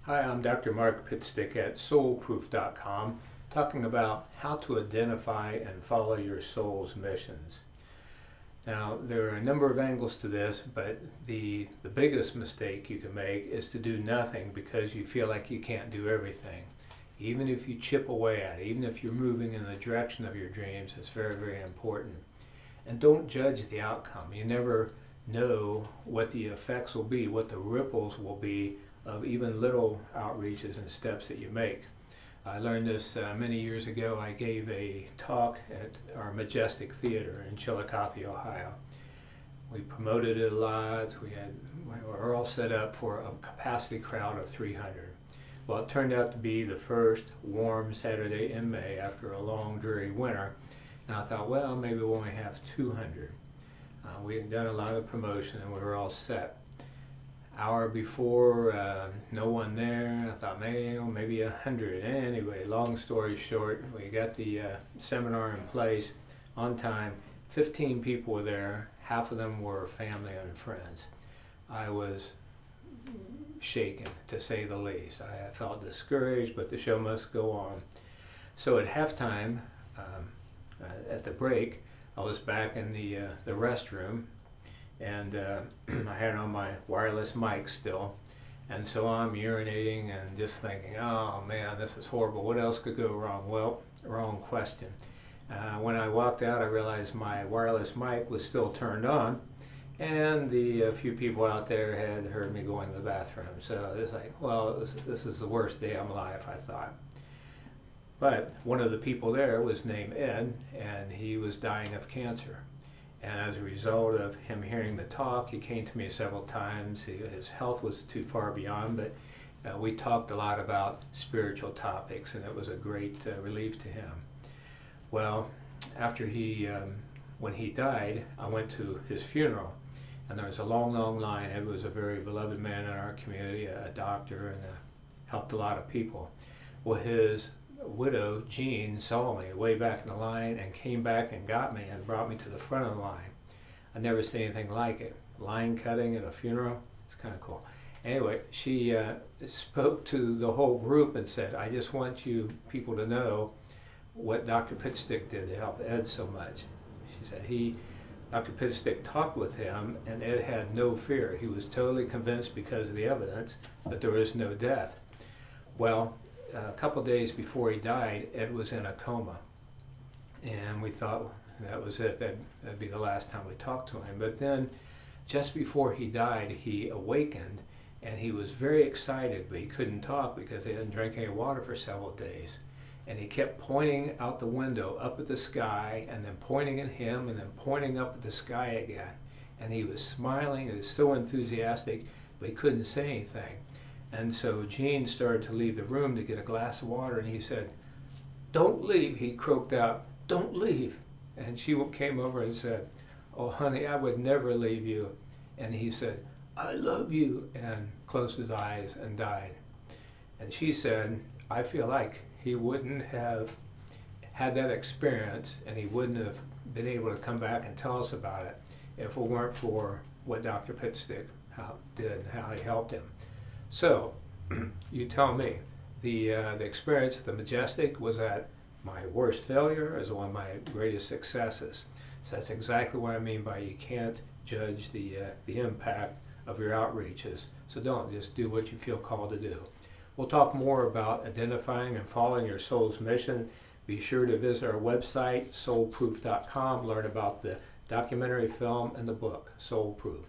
Hi, I'm Dr. Mark Pitstick at soulproof.com, talking about how to identify and follow your soul's missions. Now, there are a number of angles to this, but the biggest mistake you can make is to do nothing because you feel like you can't do everything. Even if you chip away at it, even if you're moving in the direction of your dreams, it's very, very important. And don't judge the outcome. You never know what the effects will be, what the ripples will be of even little outreaches and steps that you make. I learned this many years ago. I gave a talk at our Majestic Theater in Chillicothe, Ohio. We promoted it a lot. We were all set up for a capacity crowd of 300. Well, it turned out to be the first warm Saturday in May after a long, dreary winter. And I thought, well, maybe we'll only have 200. We had done a lot of promotion and we were all set. Hour before, no one there. I thought maybe 100. Anyway, long story short, we got the seminar in place on time. 15 people were there. Half of them were family and friends. I was shaken, to say the least. I felt discouraged, but the show must go on. So at halftime, at the break, I was back in the restroom, and I had on my wireless mic still, and so I'm urinating and just thinking, oh man, this is horrible. What else could go wrong? Well, wrong question. When I walked out, I realized my wireless mic was still turned on, and the few people out there had heard me going to the bathroom. So it's like, well, this is the worst day of my life, I thought. But one of the people there was named Ed, and he was dying of cancer. And as a result of him hearing the talk, he came to me several times. His health was too far beyond, but we talked a lot about spiritual topics, and it was a great relief to him. Well, after when he died, I went to his funeral, and there was a long, long line. Ed was a very beloved man in our community, a doctor, and helped a lot of people. Well, his widow, Jean, saw me way back in the line and came back and got me and brought me to the front of the line. I never seen anything like it. Line cutting at a funeral, it's kind of cool. Anyway, she spoke to the whole group and said, I just want you people to know what Dr. Pitstick did to help Ed so much. She said Dr. Pitstick talked with him, and Ed had no fear. He was totally convinced because of the evidence that there was no death. Well, a couple days before he died, Ed was in a coma, and we thought that was it. That'd be the last time we talked to him. But then, just before he died, he awakened, and he was very excited, but he couldn't talk because he hadn't drank any water for several days. And he kept pointing out the window up at the sky, and then pointing at him, and then pointing up at the sky again. And he was smiling, and he was so enthusiastic, but he couldn't say anything. And so Jean started to leave the room to get a glass of water, and he said, don't leave, he croaked out, don't leave. And she came over and said, oh honey, I would never leave you. And he said, I love you, and closed his eyes and died. And she said, I feel like he wouldn't have had that experience, and he wouldn't have been able to come back and tell us about it if it weren't for what Dr. Pitstick did and how he helped him. So, you tell me, the experience at the Majestic, was that my worst failure as one of my greatest successes? So that's exactly what I mean by you can't judge the impact of your outreaches. So don't, just do what you feel called to do. We'll talk more about identifying and following your soul's mission. Be sure to visit our website, soulproof.com, learn about the documentary film and the book, Soul Proof.